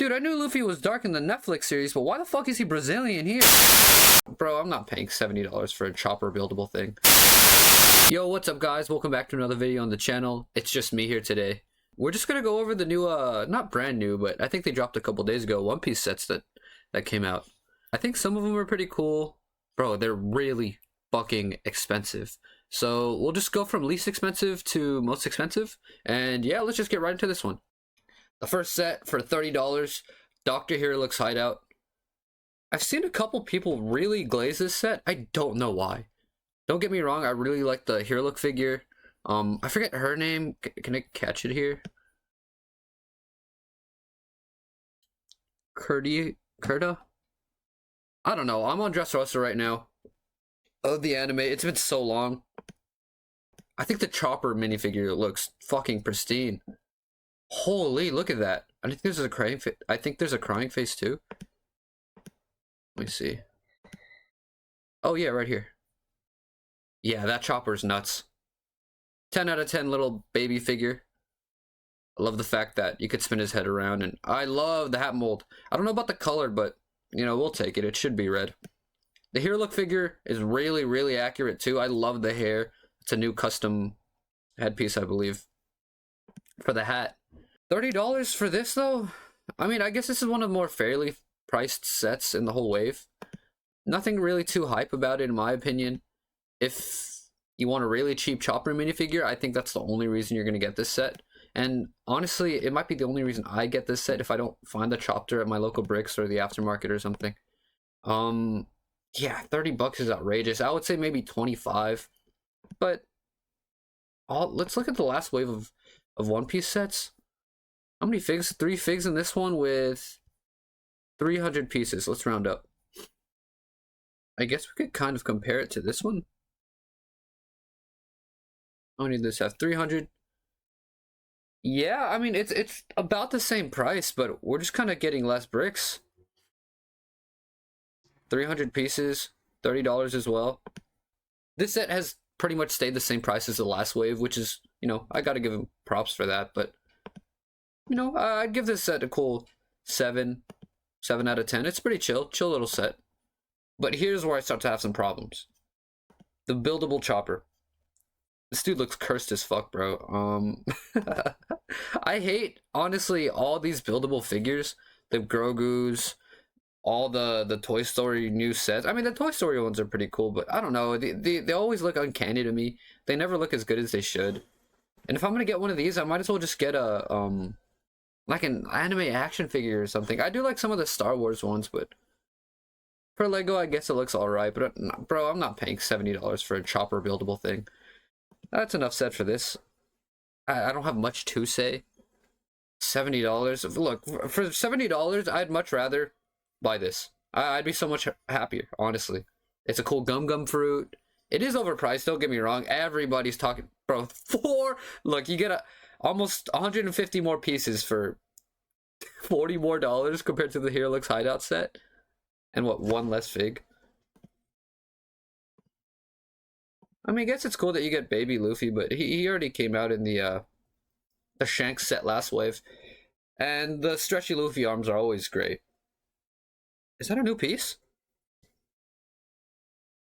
Dude, I knew Luffy was dark in the Netflix series, but why the fuck is he Brazilian here? Bro, I'm not paying $70 for a chopper buildable thing. Yo, what's up guys? Welcome back to another video on the channel. It's just me here today. We're just gonna go over the new, not brand new, but I think they dropped a couple days ago, One Piece sets that came out. I think some of them are pretty cool. Bro, they're really fucking expensive. So we'll just go from least expensive to most expensive. And yeah, let's just get right into this one. The first set for $30, Dr. Hiriluk's Hideout. I've seen a couple people really glaze this set. I don't know why. Don't get me wrong, I really like the Hiriluk figure. I forget her name. Can I catch it here? Kurta? I don't know. I'm on Dressrosa right now. Of the anime, it's been so long. I think the Chopper minifigure looks fucking pristine. Holy, look at that. I think there's a crying face. I think there's a crying face too. Let me see. Oh yeah, right here. Yeah, that Chopper's nuts. 10 out of 10 little baby figure. I love the fact that you could spin his head around, and I love the hat mold. I don't know about the color, but you know, we'll take it. It should be red. The Hiriluk figure is really, really accurate too. I love the hair. It's a new custom headpiece, I believe, for the hat. $30 for this though? I mean, I guess this is one of the more fairly priced sets in the whole wave. Nothing really too hype about it in my opinion. If you want a really cheap Chopper minifigure, I think that's the only reason you're going to get this set. And honestly, it might be the only reason I get this set if I don't find the Chopper at my local Bricks or the aftermarket or something. Yeah, $30 is outrageous. I would say maybe 25. But let's look at the last wave of One Piece sets. How many figs? 3 figs in this one with 300 pieces. Let's round up. I guess we could kind of compare it to this one. How many does this have? 300. Yeah, I mean, it's about the same price, but we're just kind of getting less bricks. 300 pieces, $30 as well. This set has pretty much stayed the same price as the last wave, which is, you know, I gotta give him props for that, but you know, I'd give this set a cool 7 out of 10. It's pretty chill little set. But here's where I start to have some problems. The Buildable Chopper. This dude looks cursed as fuck, bro. I hate, honestly, all these buildable figures. The Grogu's, all the Toy Story new sets. I mean, the Toy Story ones are pretty cool, but I don't know. They always look uncanny to me. They never look as good as they should. And if I'm gonna get one of these, I might as well just get a like an anime action figure or something. I do like some of the Star Wars ones, but for Lego, I guess it looks alright. But bro, I'm not paying $70 for a Chopper buildable thing. That's enough said for this. I don't have much to say. $70. Look, for $70, I'd much rather buy this. I'd be so much happier, honestly. It's a cool gum fruit. It is overpriced, don't get me wrong. Everybody's talking, bro. Look, you get almost 150 more pieces for $40 more compared to the Hiriluk's Hideout set. And what, 1 less fig? I mean, I guess it's cool that you get baby Luffy, but he already came out in the Shanks set last wave. And the stretchy Luffy arms are always great. Is that a new piece?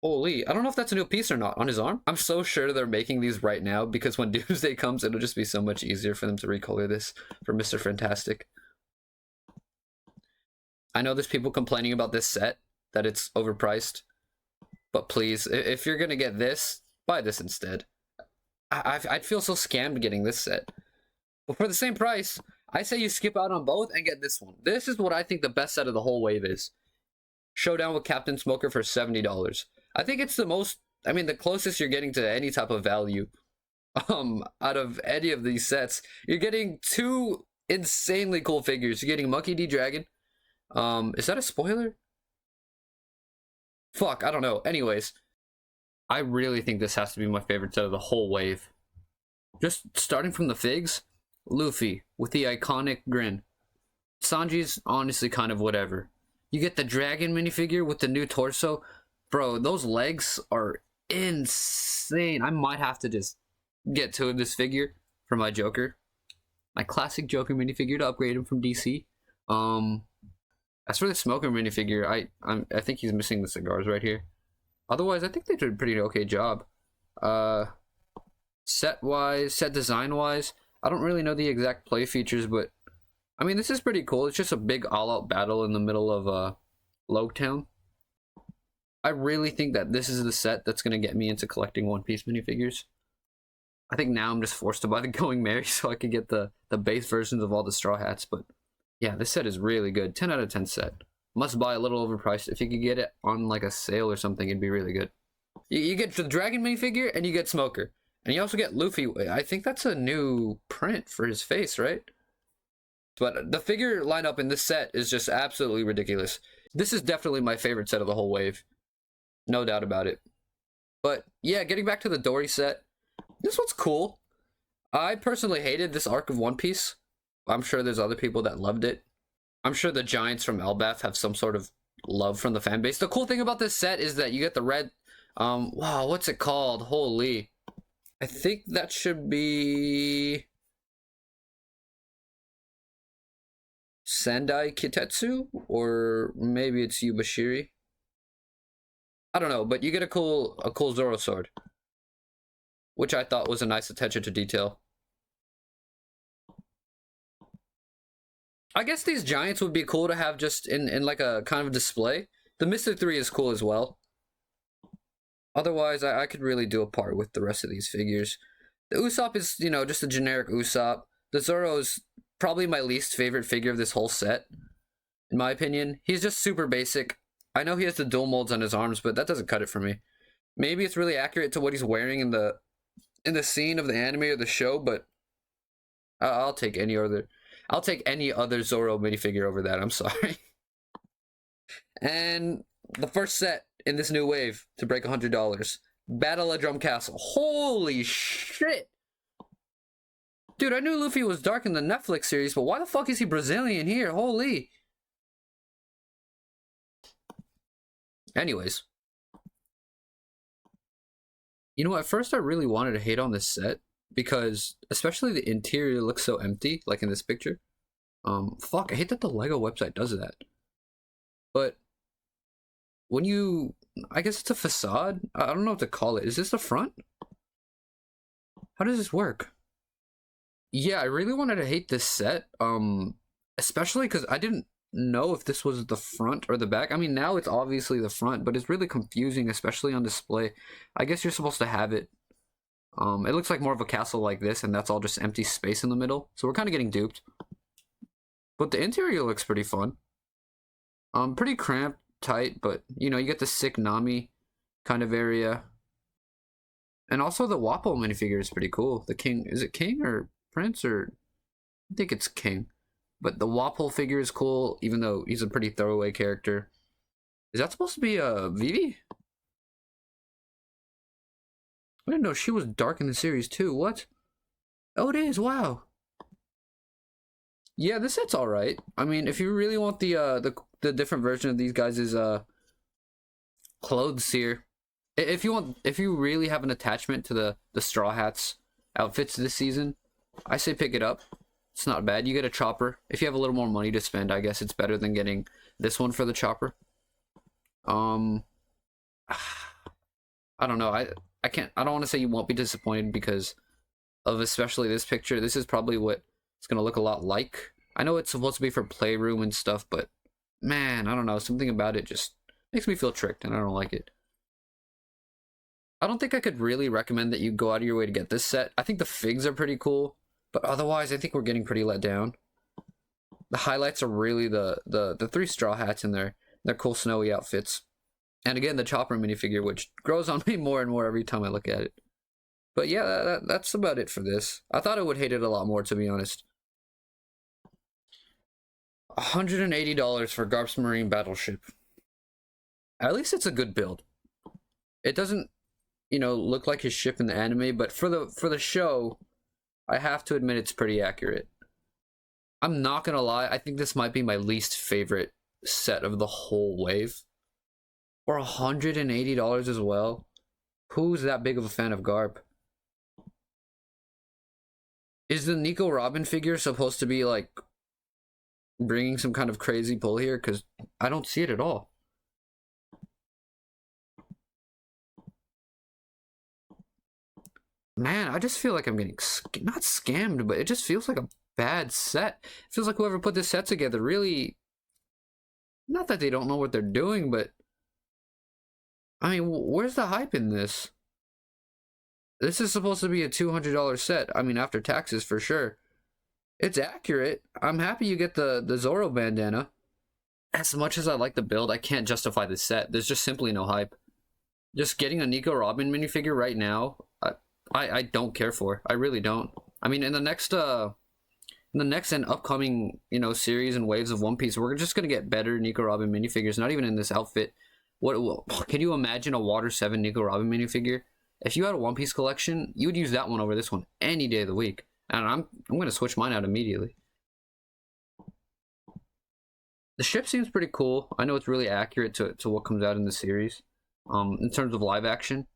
Holy, I don't know if that's a new piece or not on his arm. I'm so sure they're making these right now because when Doomsday comes, it'll just be so much easier for them to recolor this for Mr. Fantastic. I know there's people complaining about this set, that it's overpriced. But please, if you're gonna get this, buy this instead. I'd feel so scammed getting this set. But for the same price, I say you skip out on both and get this one. This is what I think the best set of the whole wave is. Showdown with Captain Smoker for $70. I think it's the most, I mean, the closest you're getting to any type of value out of any of these sets. You're getting 2 insanely cool figures. You're getting Monkey D. Dragon. Is that a spoiler? Fuck, I don't know. Anyways, I really think this has to be my favorite set of the whole wave. Just starting from the figs, Luffy with the iconic grin. Sanji's honestly kind of whatever. You get the dragon minifigure with the new torso. Bro, those legs are insane. I might have to just get 2 of this figure for my Joker. My classic Joker minifigure to upgrade him from DC. As for the smoker minifigure, I think he's missing the cigars right here. Otherwise, I think they did a pretty okay job. Set wise, set design wise, I don't really know the exact play features, but I mean, this is pretty cool. It's just a big all-out battle in the middle of Loketown. I really think that this is the set that's gonna get me into collecting One Piece minifigures. I think now I'm just forced to buy the Going Merry so I could get the base versions of all the Straw Hats, but yeah, this set is really good. 10 out of 10 set. Must buy, a little overpriced. If you could get it on like a sale or something, it'd be really good. You get the Dragon minifigure and you get Smoker. And you also get Luffy. I think that's a new print for his face, right? But the figure lineup in this set is just absolutely ridiculous. This is definitely my favorite set of the whole wave. No doubt about it. But yeah, getting back to the Dorry set, this one's cool. I personally hated this arc of One Piece. I'm sure there's other people that loved it. I'm sure the Giants from Elbaf have some sort of love from the fan base. The cool thing about this set is that you get the red... wow, what's it called? Holy. I think that should be... Sendai Kitetsu? Or maybe it's Yubashiri? I don't know, but you get a cool Zoro sword. Which I thought was a nice attention to detail. I guess these Giants would be cool to have just in like a kind of display. The Mr. 3 is cool as well. Otherwise, I could really do a part with the rest of these figures. The Usopp is, you know, just a generic Usopp. The Zoro is probably my least favorite figure of this whole set, in my opinion. He's just super basic. I know he has the dual molds on his arms, but that doesn't cut it for me. Maybe it's really accurate to what he's wearing in the scene of the anime or the show, but I'll take any other Zoro minifigure over that. I'm sorry. And the first set in this new wave to break $100. Battle at Drum Castle. Holy shit! Dude, I knew Luffy was dark in the Netflix series, but why the fuck is he Brazilian here? Holy. Anyways. You know, at first I really wanted to hate on this set because especially the interior looks so empty, like in this picture. Fuck, I hate that the Lego website does that. But when you, I guess it's a facade. I don't know what to call it. Is this the front? How does this work? Yeah, I really wanted to hate this set. Especially because I didn't know if this was the front or the back. I mean, now it's obviously the front, but it's really confusing, especially on display. I guess you're supposed to have it. It looks like more of a castle like this, and that's all just empty space in the middle. So we're kind of getting duped. But the interior looks pretty fun. Pretty cramped, tight, but, you know, you get the sick Nami kind of area. And also the Wappo minifigure is pretty cool. The king, is it king or prince or... I think it's king. But the Wappo figure is cool, even though he's a pretty throwaway character. Is that supposed to be Vivi? I didn't know she was dark in the series too. What? Oh, it is. Wow. Yeah, this set's all right. I mean, if you really want the different version of these guys' clothes here, if you really have an attachment to the Straw Hats outfits this season, I say pick it up. It's not bad. You get a chopper. If you have a little more money to spend, I guess it's better than getting this one for the chopper. I don't know. I don't want to say you won't be disappointed because of especially this picture. This is probably what it's gonna look a lot like. I know it's supposed to be for playroom and stuff, but man, I don't know. Something about it just makes me feel tricked, and I don't like it. I don't think I could really recommend that you go out of your way to get this set. I think the figs are pretty cool, but otherwise, I think we're getting pretty let down. The highlights are really the three Straw Hats in their cool snowy outfits. And again, the Chopper minifigure, which grows on me more and more every time I look at it. But yeah, that's about it for this. I thought I would hate it a lot more, to be honest. $180 for Garp's Marine Battleship. At least it's a good build. It doesn't, you know, look like his ship in the anime, but for the show, I have to admit it's pretty accurate. I'm not gonna lie, I think this might be my least favorite set of the whole wave. For $180 as well? Who's that big of a fan of Garp? Is the Nico Robin figure supposed to be like bringing some kind of crazy pull here? Because I don't see it at all. Man, I just feel like I'm getting not scammed, but it just feels like a bad set. It feels like whoever put this set together really, not that they don't know what they're doing, but I mean, where's the hype in this? This is supposed to be a $200 set. I mean, after taxes for sure. It's accurate. I'm happy you get the Zoro bandana. As much as I like the build, I can't justify this set. There's just simply no hype. Just getting a Nico Robin minifigure right now, I don't care for. I really don't. I mean, in the next and upcoming, you know, series and waves of One Piece, we're just gonna get better Nico Robin minifigures. Not even in this outfit. What can you imagine a Water 7 Nico Robin minifigure? If you had a One Piece collection, you would use that one over this one any day of the week. And I'm gonna switch mine out immediately. The ship seems pretty cool. I know it's really accurate to what comes out in the series, in terms of live action.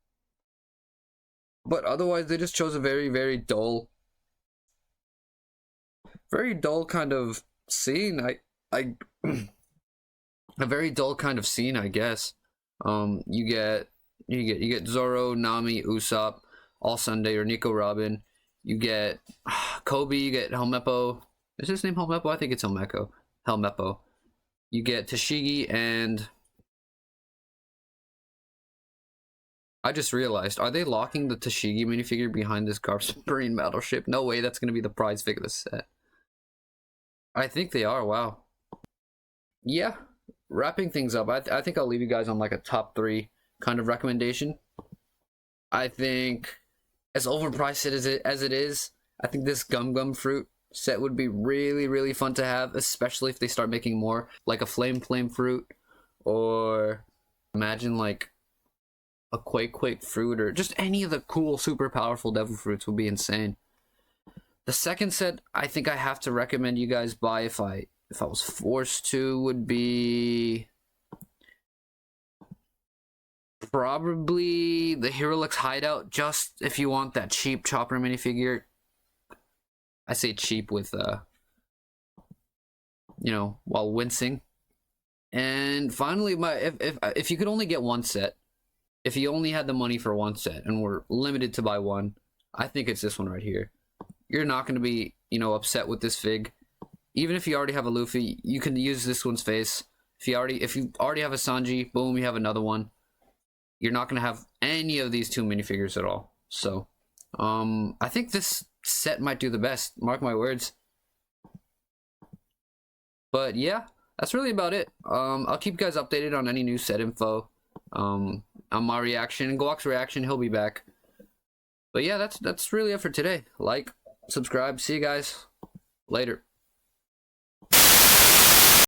But otherwise, they just chose a very, very dull kind of scene. A very dull kind of scene, I guess. You get Zoro, Nami, Usopp, All Sunday or Nico Robin. You get Kobe. You get Helmeppo. Is his name Helmeppo? I think it's Helmeppo. You get Tashigi and I just realized, are they locking the Tashigi minifigure behind this Garp submarine battleship? No way, that's gonna be the prize figure of the set. I think they are. Wow. Yeah, wrapping things up, I think I'll leave you guys on like a top 3 kind of recommendation. I think, as overpriced as it is, I think this Gum Fruit set would be really, really fun to have, especially if they start making more, like a Flame Fruit, or imagine like a Quake Fruit, or just any of the cool, super powerful Devil Fruits would be insane. The second set I think I have to recommend you guys buy if I was forced to would be probably the Hiriluk's Hideout, just if you want that cheap Chopper minifigure. I say cheap with you know, while wincing. And finally, if you could only get one set, if you only had the money for one set and were limited to buy one, I think it's this one right here. You're not going to be, you know, upset with this fig. Even if you already have a Luffy, you can use this one's face. If you already have a Sanji, boom, you have another one. You're not going to have any of these two minifigures at all. So, I think this set might do the best. Mark my words. But yeah, that's really about it. I'll keep you guys updated on any new set info. On my reaction and Glock's reaction. He'll be back. But yeah, that's really it for today. Like, subscribe. See you guys later.